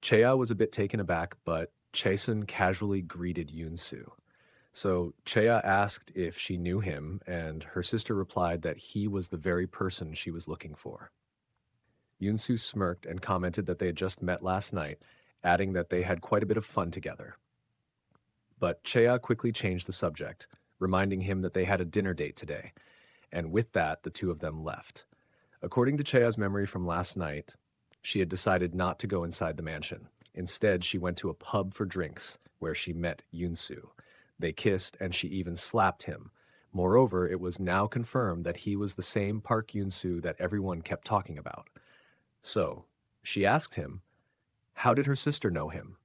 Cheya was a bit taken aback, but Chasen casually greeted Yunsu. So Cheya asked if she knew him, and her sister replied that he was the very person she was looking for. Yunsu smirked and commented that they had just met last night, adding that they had quite a bit of fun together. But Cheya quickly changed the subject, reminding him that they had a dinner date today, and with that, the two of them left. According to Cheya's memory from last night, she had decided not to go inside the mansion. Instead, she went to a pub for drinks, where she met Yunsu. They kissed, and she even slapped him. Moreover, it was now confirmed that he was the same Park Yunsu that everyone kept talking about. So, she asked him, how did her sister know him?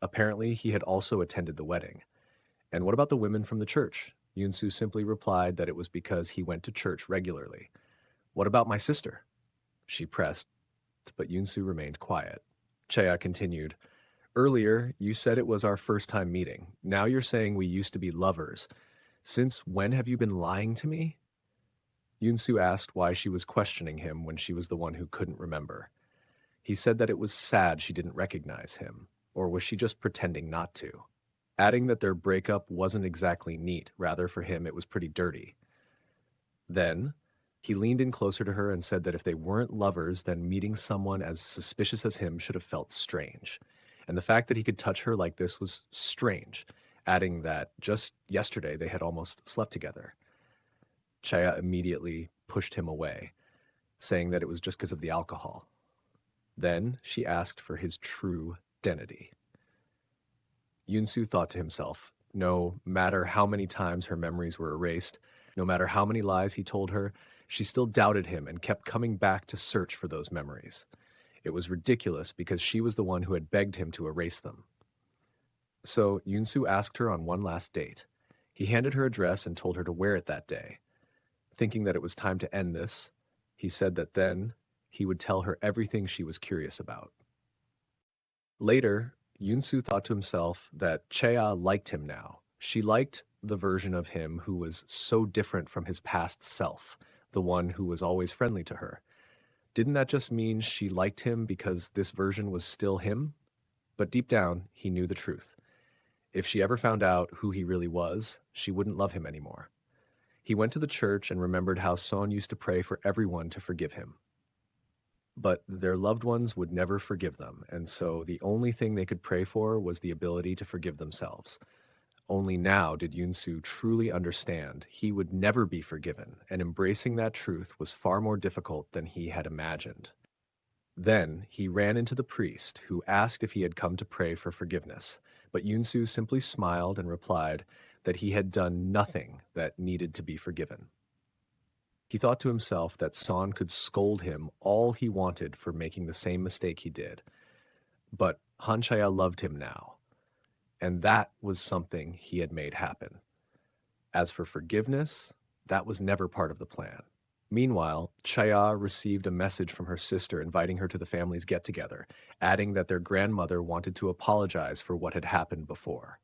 Apparently, he had also attended the wedding. And what about the women from the church? Yunsu simply replied that it was because he went to church regularly. What about my sister? She pressed, but Yunsu remained quiet. Cheya continued, earlier, you said it was our first time meeting. Now you're saying we used to be lovers. Since when have you been lying to me? Yunsu asked why she was questioning him when she was the one who couldn't remember. He said that it was sad she didn't recognize him, or was she just pretending not to? Adding that their breakup wasn't exactly neat, rather for him it was pretty dirty. Then, he leaned in closer to her and said that if they weren't lovers, then meeting someone as suspicious as him should have felt strange. And the fact that he could touch her like this was strange, adding that just yesterday they had almost slept together. Chaya immediately pushed him away, saying that it was just because of the alcohol. Then she asked for his true identity. Yunsu thought to himself, no matter how many times her memories were erased, no matter how many lies he told her, she still doubted him and kept coming back to search for those memories. It was ridiculous because she was the one who had begged him to erase them. So Yunsu asked her on one last date. He handed her a dress and told her to wear it that day. Thinking that it was time to end this, he said that then he would tell her everything she was curious about. Later, Yunsu thought to himself that Cheya liked him now. She liked the version of him who was so different from his past self, the one who was always friendly to her. Didn't that just mean she liked him because this version was still him? But deep down, he knew the truth. If she ever found out who he really was, she wouldn't love him anymore. He went to the church and remembered how Son used to pray for everyone to forgive him. But their loved ones would never forgive them, and so the only thing they could pray for was the ability to forgive themselves. Only now did Yunsu truly understand he would never be forgiven, and embracing that truth was far more difficult than he had imagined. Then he ran into the priest, who asked if he had come to pray for forgiveness, but Yunsu simply smiled and replied that he had done nothing that needed to be forgiven. He thought to himself that Son could scold him all he wanted for making the same mistake he did, but Hanchaya loved him now, and that was something he had made happen. As for forgiveness, that was never part of the plan. Meanwhile, Chaya received a message from her sister inviting her to the family's get-together, adding that their grandmother wanted to apologize for what had happened before.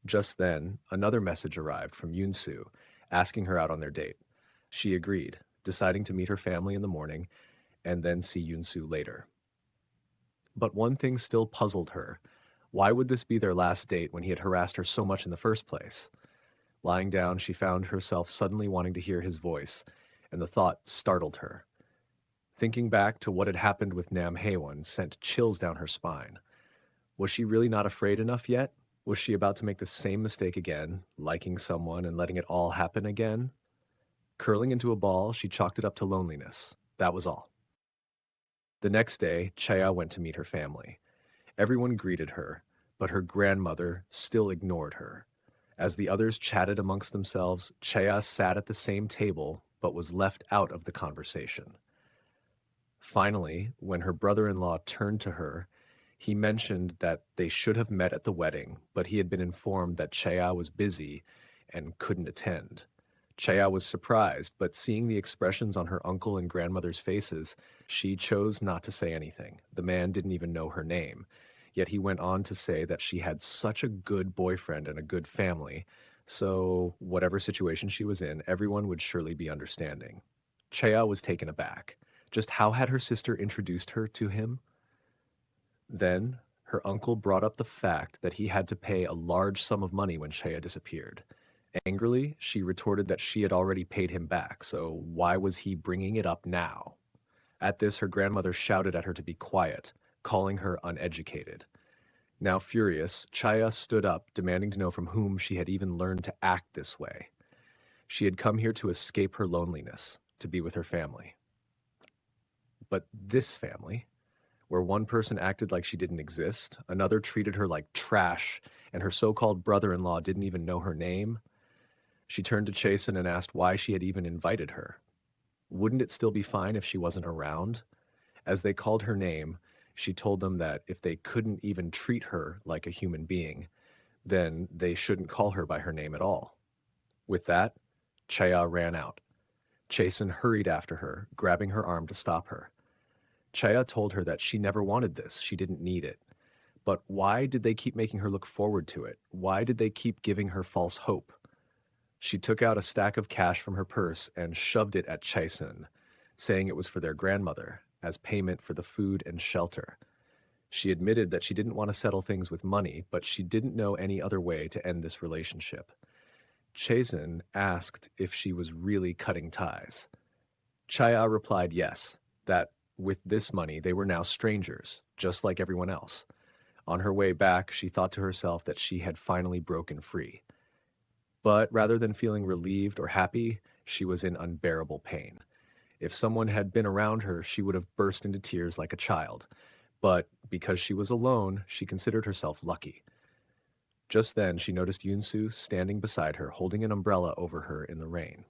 Just then, another message arrived from Yunsu, asking her out on their date. She agreed, deciding to meet her family in the morning and then see Yunsu later. But one thing still puzzled her. Why would this be their last date when he had harassed her so much in the first place? Lying down, she found herself suddenly wanting to hear his voice, and the thought startled her. Thinking back to what had happened with Nam Haewon sent chills down her spine. Was she really not afraid enough yet? Was she about to make the same mistake again, liking someone and letting it all happen again? Curling into a ball, she chalked it up to loneliness. That was all. The next day, Chaya went to meet her family. Everyone greeted her, but her grandmother still ignored her. As the others chatted amongst themselves, Chaya sat at the same table, but was left out of the conversation. Finally, when her brother-in-law turned to her, he mentioned that they should have met at the wedding, but he had been informed that Chaya was busy and couldn't attend. Chaya was surprised, but seeing the expressions on her uncle and grandmother's faces, she chose not to say anything. The man didn't even know her name. Yet he went on to say that she had such a good boyfriend and a good family, so whatever situation she was in, everyone would surely be understanding. Chaya was taken aback. Just how had her sister introduced her to him? Then, her uncle brought up the fact that he had to pay a large sum of money when Chea disappeared. Angrily, she retorted that she had already paid him back, so why was he bringing it up now? At this, her grandmother shouted at her to be quiet, calling her uneducated. Now furious, Chaya stood up, demanding to know from whom she had even learned to act this way. She had come here to escape her loneliness, to be with her family. But this family, where one person acted like she didn't exist, another treated her like trash, and her so-called brother-in-law didn't even know her name, she turned to Chasen and asked why she had even invited her. Wouldn't it still be fine if she wasn't around? As they called her name, she told them that if they couldn't even treat her like a human being, then they shouldn't call her by her name at all. With that, Chaya ran out. Chasen hurried after her, grabbing her arm to stop her. Chaya told her that she never wanted this, she didn't need it. But why did they keep making her look forward to it? Why did they keep giving her false hope? She took out a stack of cash from her purse and shoved it at Chasen, saying it was for their grandmother, as payment for the food and shelter. She admitted that she didn't want to settle things with money, but she didn't know any other way to end this relationship. Chasen asked if she was really cutting ties. Chaya replied yes, that with this money they were now strangers, just like everyone else. On her way back, she thought to herself that she had finally broken free. But rather than feeling relieved or happy, she was in unbearable pain. If someone had been around her, she would have burst into tears like a child. But because she was alone, she considered herself lucky. Just then, she noticed Yunsu standing beside her, holding an umbrella over her in the rain.